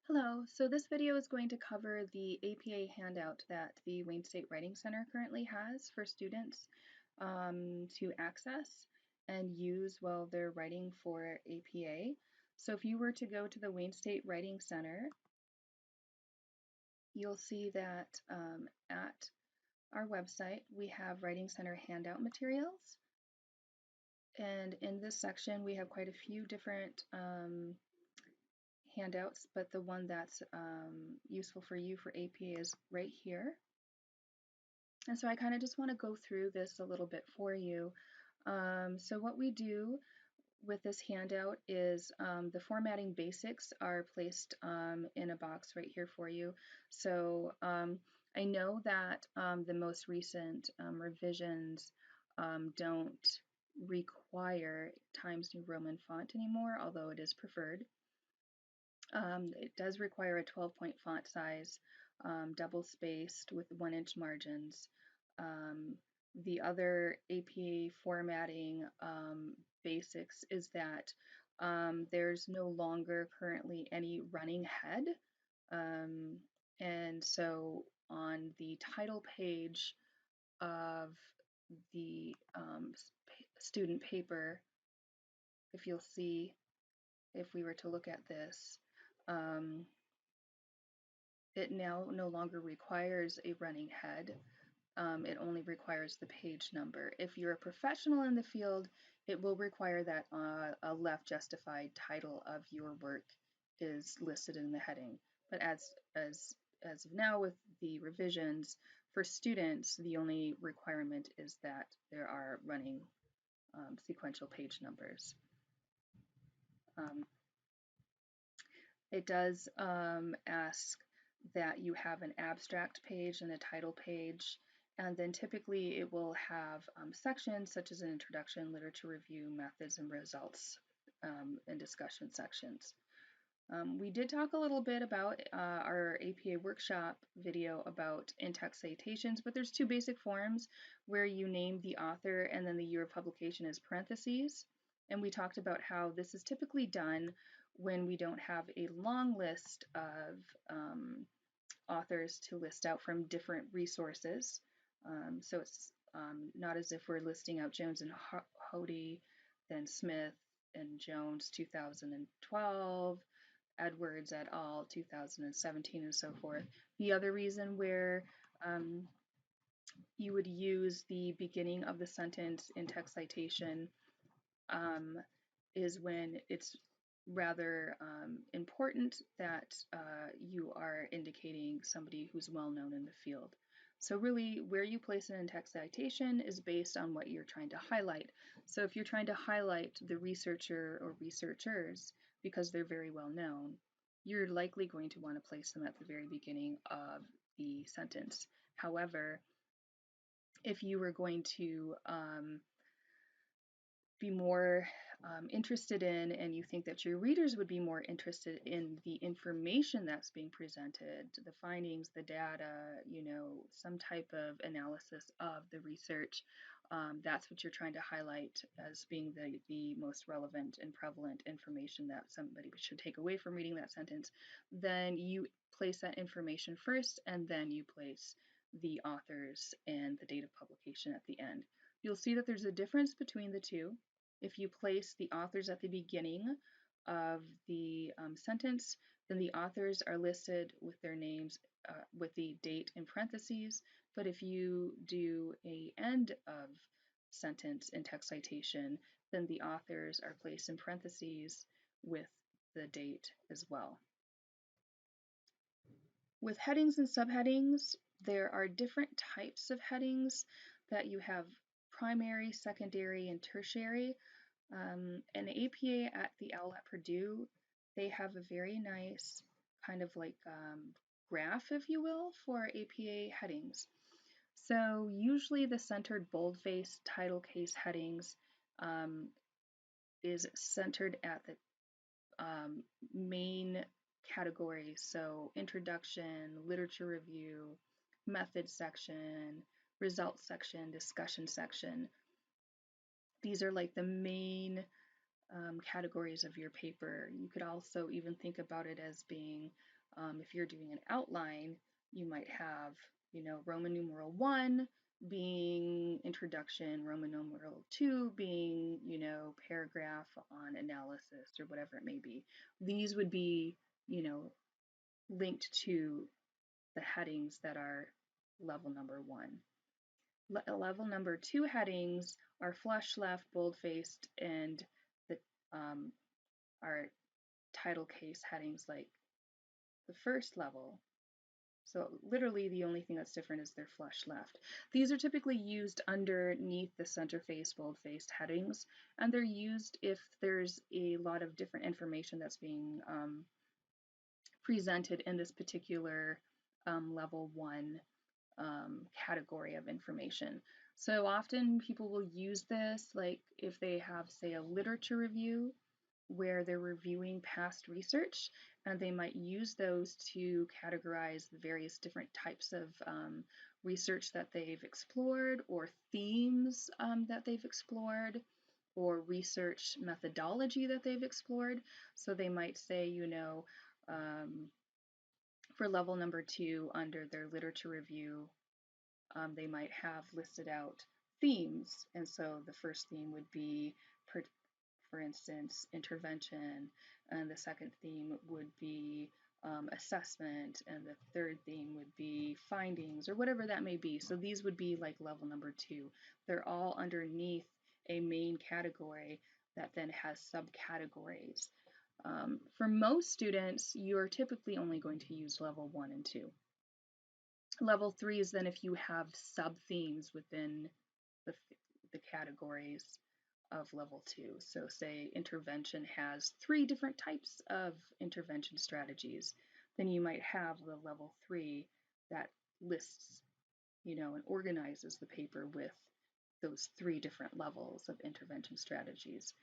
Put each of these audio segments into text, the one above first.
Hello, so this video is going to cover the APA handout that the Wayne State Writing Center currently has for students to access and use while they're writing for APA. So if you were to go to the Wayne State Writing Center, you'll see that at our website we have Writing Center handout materials. And in this section we have quite a few different handouts, but the one that's useful for you for APA is right here. And so I kind of just want to go through this a little bit for you. So what we do with this handout is the formatting basics are placed in a box right here for you. So I know that the most recent revisions don't require Times New Roman font anymore, although it is preferred. It does require a 12-point font size, double spaced with 1-inch margins. The other APA formatting basics is that there's no longer currently any running head. And so on the title page of the student paper, if you'll see, if we were to look at this, it now no longer requires a running head. It only requires the page number. If you're a professional in the field, it will require that a left justified title of your work is listed in the heading. But as of now, with the revisions for students, the only requirement is that there are running sequential page numbers. It does ask that you have an abstract page and a title page, and then typically it will have sections such as an introduction, literature review, methods and results, and discussion sections. We did talk a little bit about our APA workshop video about in-text citations, but there's two basic forms where you name the author and then the year of publication as parentheses. And we talked about how this is typically done when we don't have a long list of authors to list out from different resources. So it's not as if we're listing out Jones and Hody, then Smith and Jones 2012, Edwards et al. 2017, and so forth. The other reason where you would use the beginning of the sentence in text citation is when it's rather important that you are indicating somebody who's well known in the field. So really where you place it in text citation is based on what you're trying to highlight. So if you're trying to highlight the researcher or researchers because they're very well known, you're likely going to want to place them at the very beginning of the sentence. However, if you were going to be more interested in, and you think that your readers would be more interested in the information that's being presented, the findings, the data, some type of analysis of the research, that's what you're trying to highlight as being the most relevant and prevalent information that somebody should take away from reading that sentence, then you place that information first, and then you place the authors and the date of publication at the end. You'll see that there's a difference between the two. If you place the authors at the beginning of the sentence, then the authors are listed with their names with the date in parentheses. But if you do a end of sentence in text citation, then the authors are placed in parentheses with the date as well. With headings and subheadings, there are different types of headings that you have: primary, secondary, and tertiary. And the APA at the OWL at Purdue, they have a very nice kind of like graph, if you will, for APA headings. So usually the centered boldface title case headings is centered at the main categories. So introduction, literature review, method section, results section, discussion section. These are like the main categories of your paper. You could also even think about it as being, if you're doing an outline, you might have, Roman numeral 1 being introduction, Roman numeral 2 being, paragraph on analysis or whatever it may be. These would be, linked to the headings that are level number 1. Level number 2 headings are flush left, bold faced, and the are title case headings like the first level. So literally the only thing that's different is they're flush left. These are typically used underneath the center face, bold faced headings, and they're used if there's a lot of different information that's being presented in this particular level 1 category of information. So often people will use this, like if they have, say, a literature review where they're reviewing past research, and they might use those to categorize the various different types of research that they've explored, or themes that they've explored, or research methodology that they've explored. So they might say, for level number 2 under their literature review, they might have listed out themes. And so the first theme would be, for instance, intervention, and the second theme would be assessment, and the third theme would be findings, or whatever that may be. So these would be like level number 2. They're all underneath a main category that then has subcategories. For most students, you're typically only going to use level 1 and 2. Level 3 is then if you have sub-themes within the categories of level 2. So say intervention has 3 different types of intervention strategies, then you might have the level 3 that lists, and organizes the paper with those 3 different levels of intervention strategies.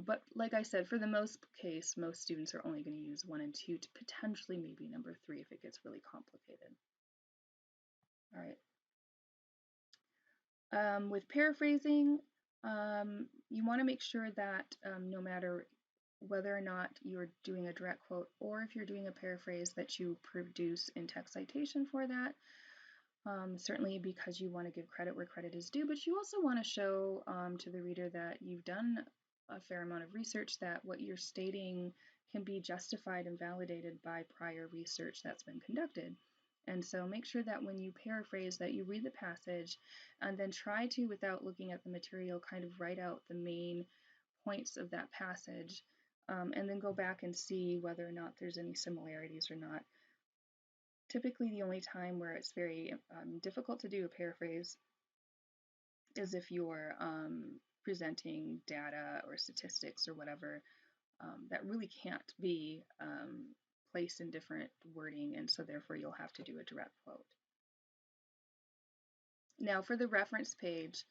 But like I said, for the most case, most students are only going to use 1 and 2 to potentially maybe number 3 if it gets really complicated. All right. With paraphrasing, you want to make sure that no matter whether or not you're doing a direct quote or if you're doing a paraphrase, that you produce in-text citation for that. Certainly because you want to give credit where credit is due, but you also want to show to the reader that you've done a fair amount of research, that what you're stating can be justified and validated by prior research that's been conducted. And so make sure that when you paraphrase that you read the passage and then try to, without looking at the material, kind of write out the main points of that passage, and then go back and see whether or not there's any similarities or not. Typically, the only time where it's very difficult to do a paraphrase is if you're presenting data or statistics or whatever that really can't be placed in different wording, and so therefore you'll have to do a direct quote. Now for the reference page,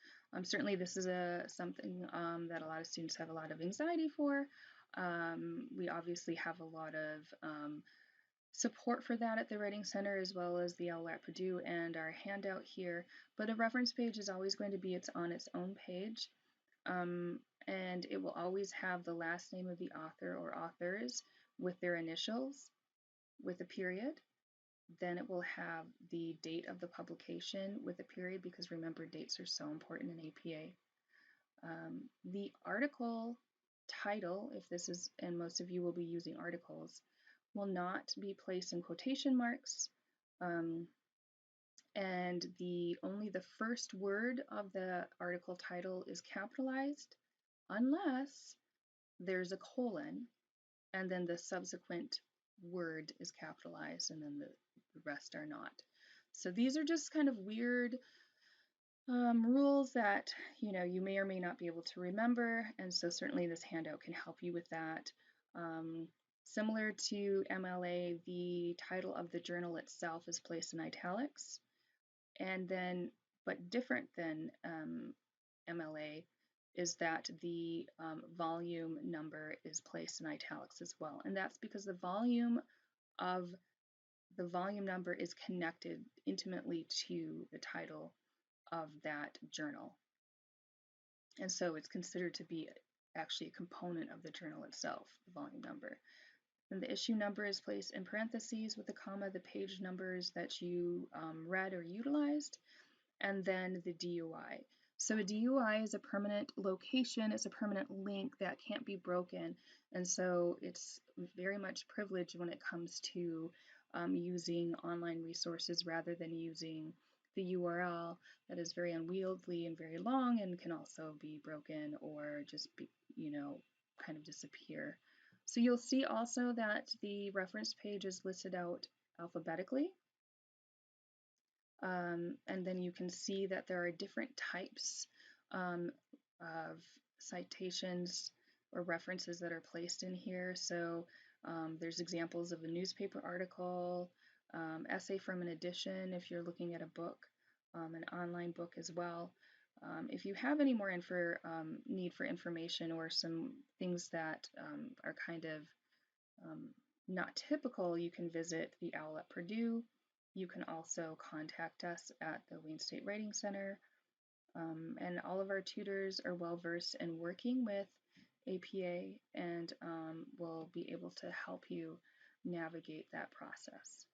certainly this is something that a lot of students have a lot of anxiety for. We obviously have a lot of support for that at the Writing Center, as well as the LLAT Purdue and our handout here, but a reference page is always going to be on its own page, and it will always have the last name of the author or authors with their initials with a period. Then it will have the date of the publication with a period, because remember, dates are so important in APA. The article title, if this is, and most of you will be using articles, will not be placed in quotation marks, and only the first word of the article title is capitalized unless there's a colon, and then the subsequent word is capitalized, and then the rest are not. So these are just kind of weird rules that you may or may not be able to remember, and so certainly this handout can help you with that. Similar to MLA, the title of the journal itself is placed in italics, and then, but different than MLA, is that the volume number is placed in italics as well, and that's because the volume number is connected intimately to the title of that journal, and so it's considered to be actually a component of the journal itself, the volume number. And the issue number is placed in parentheses with a comma, the page numbers that you read or utilized, and then the DUI. So a DUI is a permanent location, it's a permanent link that can't be broken, and so it's very much privileged when it comes to using online resources rather than using the URL that is very unwieldy and very long and can also be broken or just be, kind of disappear. So you'll see also that the reference page is listed out alphabetically. And then you can see that there are different types of citations or references that are placed in here. So there's examples of a newspaper article, essay from an edition if you're looking at a book, an online book as well. If you have any more need for information or some things that are kind of not typical, you can visit the OWL at Purdue. You can also contact us at the Wayne State Writing Center. And all of our tutors are well versed in working with APA and will be able to help you navigate that process.